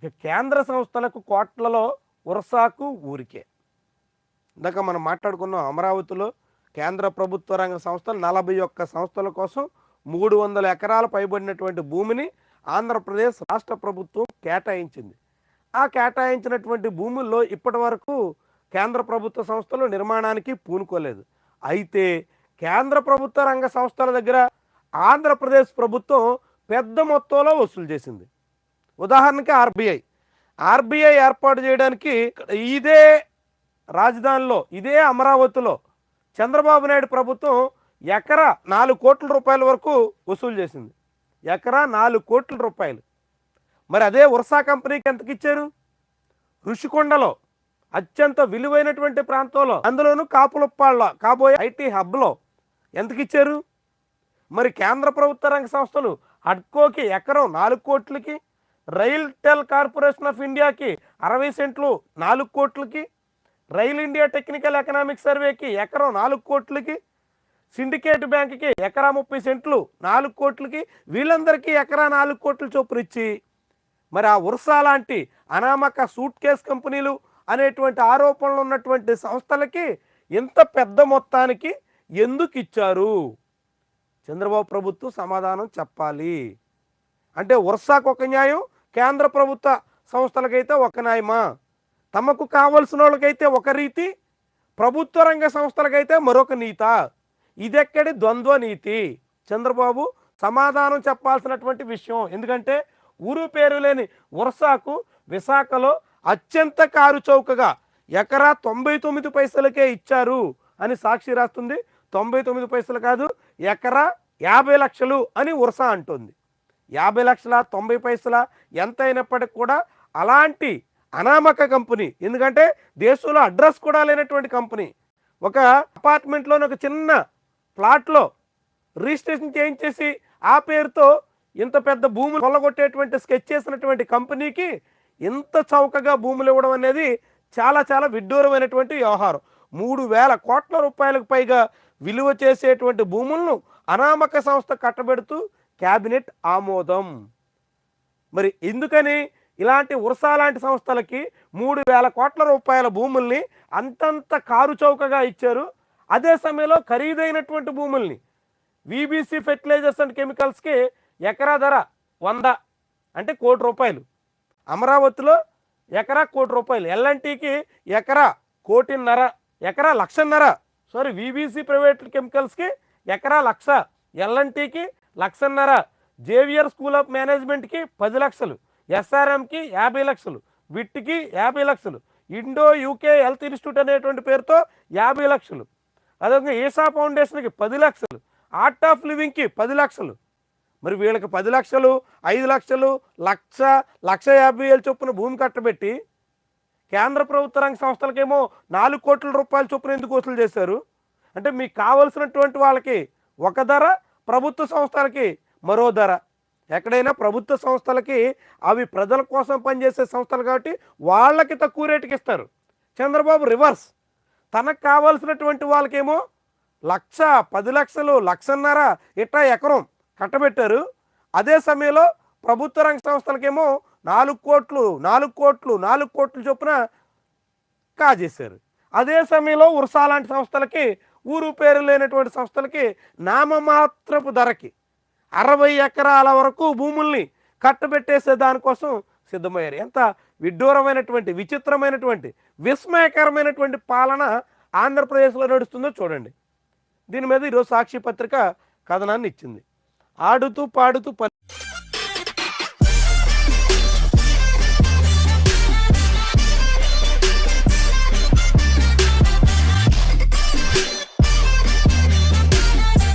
ఇక కేంద్ర సంస్థలకు కోట్లలో ఉరసాకు ఊరికే. ఇందాక మనం మాట్లాడుకున్నాం అమరావతిలో కేంద్ర ప్రభుత్వ రంగ సంస్థలు 41 సంస్థల కోసం 300 ఎకరాల పైబడినటువంటి భూమిని ఆంధ్రప్రదేశ్ రాష్ట్ర ప్రభుత్వం కేటాయించింది. ఆ కేటాయించినటువంటి భూముల్లో ఇప్పటి వరకు కేంద్ర ప్రభుత్వ సంస్థలు నిర్మాణానికి పూనుకోలేదు. అయితే కేంద్ర ప్రభుత్వ రంగ సంస్థల దగ్గర ఆంధ్రప్రదేశ్ ప్రభుత్వం పెద్ద మొత్తంలో వసూలు చేసింది. ఉదాహరణకి ఆర్బీఐ ఏర్పాటు చేయడానికి ఇదే రాజధానిలో ఇదే అమరావతిలో చంద్రబాబు నాయుడు ప్రభుత్వం ఎకరా 4 కోట్ల రూపాయల వరకు వసూలు చేసింది. ఎకరా 4 కోట్ల రూపాయలు. మరి అదే ఉర్సా కంపెనీకి ఎంతకి ఇచ్చారు? ఋషికొండలో అత్యంత విలువైనటువంటి ప్రాంతంలో, అందులోనూ కాపులప్పాళ్ళ కాబోయే ఐటీ హబ్లో ఎంతకిచ్చారు? మరి కేంద్ర ప్రభుత్వ రంగ సంస్థలు హడ్కోకి ఎకరం 4 కోట్లకి, రైల్టెల్ కార్పొరేషన్ ఆఫ్ ఇండియాకి 60 సెంట్లు 4 కోట్లకి, రైల్ ఇండియా టెక్నికల్ ఎకనామిక్ సర్వేకి ఎకరం 4 కోట్లకి, సిండికేట్ బ్యాంక్కి ఎకరా 30 సెంట్లు 4 కోట్లకి, వీళ్ళందరికీ ఎకరా 4 కోట్ల చొప్పున ఇచ్చి మరి ఆ ఉర్సా లాంటి అనామక సూట్ కేస్ కంపెనీలు అనేటువంటి ఆరోపణలు ఉన్నటువంటి సంస్థలకి ఇంత పెద్ద మొత్తానికి ఎందుకు ఇచ్చారు? చంద్రబాబు ప్రభుత్వం సమాధానం చెప్పాలి. అంటే ఉర్సాకు ఒక న్యాయం, కేంద్ర ప్రభుత్వ సంస్థలకైతే ఒక న్యాయమా? తమకు కావలసిన వాళ్ళకైతే ఒక రీతి, ప్రభుత్వ రంగ సంస్థలకైతే మరొక నీత. ఇదెక్కడి ద్వంద్వ నీతి? చంద్రబాబు సమాధానం చెప్పాల్సినటువంటి విషయం. ఎందుకంటే ఊరు పేరు లేని ఉర్సాకు విశాఖలో అత్యంత కారు చౌకగా ఎకరా 99 పైసలకే ఇచ్చారు అని సాక్షి రాస్తుంది. 99 పైసలు కాదు, ఎకరా 50 లక్షలు అని ఉర్సా అంటుంది. 50 లక్షల 90 పైసల ఎంత అయినప్పటికీ కూడా అలాంటి అనామక కంపెనీ, ఎందుకంటే దేశంలో అడ్రస్ కూడా లేనటువంటి కంపెనీ, ఒక అపార్ట్మెంట్లోని ఒక చిన్న ప్లాట్లో రిజిస్ట్రేషన్ చేయించేసి ఆ పేరుతో ఇంత పెద్ద భూములు కొల్లగొట్టేటువంటి స్కెచ్ చేసినటువంటి కంపెనీకి ఇంత చౌకగా భూములు ఇవ్వడం అనేది చాలా చాలా విడ్డూరమైనటువంటి వ్యవహారం. 3,000 కోట్ల రూపాయలకు పైగా విలువ చేసేటువంటి భూములను అనామక సంస్థ కట్టబెడుతూ క్యాబినెట్ ఆమోదం. మరి ఎందుకని ఇలాంటి ఉర్సా లాంటి సంస్థలకి 3,000 కోట్ల రూపాయల భూముల్ని అంతంత కారు చౌకగా ఇచ్చారు? అదే సమయంలో ఖరీదైనటువంటి భూముల్ని వీబీసీ ఫెర్టిలైజర్స్ అండ్ కెమికల్స్కి ఎకరా ధర 100 అంటే ₹1 కోటి, అమరావతిలో ఎకరా ₹1 కోటి, ఎల్ఎన్టీకి ఎకరా 1.5 కోటి, ఎకరా 1,00,000, సారీ వీబీసీ ప్రైవేట్ కెమికల్స్కి ఎకరా 1,00,000, ఎల్ఎన్టీకి 1,50,000, జేవియర్ స్కూల్ ఆఫ్ మేనేజ్మెంట్కి 10 లక్షలు, ఎస్ఆర్ఎంకి 50 లక్షలు, విట్కి 50 లక్షలు, ఇండో యూకే హెల్త్ ఇన్స్టిట్యూట్ అనేటువంటి పేరుతో 50 లక్షలు, అదేవిధంగా ఈసా ఫౌండేషన్కి 10 లక్షలు, ఆర్ట్ ఆఫ్ లివింగ్కి 10 లక్షలు. మరి వీళ్ళకి 10 లక్షలు, 5 లక్షలు, 1,50,000 చొప్పున భూమి కట్టబెట్టి కేంద్ర ప్రభుత్వ రంగ సంస్థలకేమో 4 కోట్ల రూపాయల చొప్పున ఎందుకు వసూలు చేశారు? అంటే మీకు కావలసినటువంటి వాళ్ళకి ఒక ధర, ప్రభుత్వ సంస్థలకి మరో ధర. ఎక్కడైనా ప్రభుత్వ సంస్థలకి అవి ప్రజల కోసం పనిచేసే సంస్థలు కాబట్టి వాళ్ళకి తక్కువ రేటుకి ఇస్తారు. చంద్రబాబు రివర్స్, తనకు కావాల్సినటువంటి వాళ్ళకేమో 1,00,000, 10 లక్షలు, 1,50,000 ఇట్లా ఎకరం కట్టబెట్టారు. అదే సమయంలో ప్రభుత్వ రంగ సంస్థలకేమో 4 కోట్లు 4 కోట్లు 4 కోట్ల చొప్పున కాజేశారు. అదే సమయంలో ఉర్సా లాంటి సంస్థలకి, ఊరు పేరు లేనటువంటి సంస్థలకి నామమాత్రపు ధరకి 60 ఎకరాల వరకు భూముల్ని కట్టబెట్టేసే దానికోసం సిద్ధమయ్యారు. ఎంత విడ్డూరమైనటువంటి, విచిత్రమైనటువంటి, విస్మయకరమైనటువంటి పాలన ఆంధ్రప్రదేశ్లో నడుస్తుందో చూడండి. దీని మీద ఈరోజు సాక్షి పత్రిక కథనాన్ని ఇచ్చింది. ఆడుతూ పాడుతూ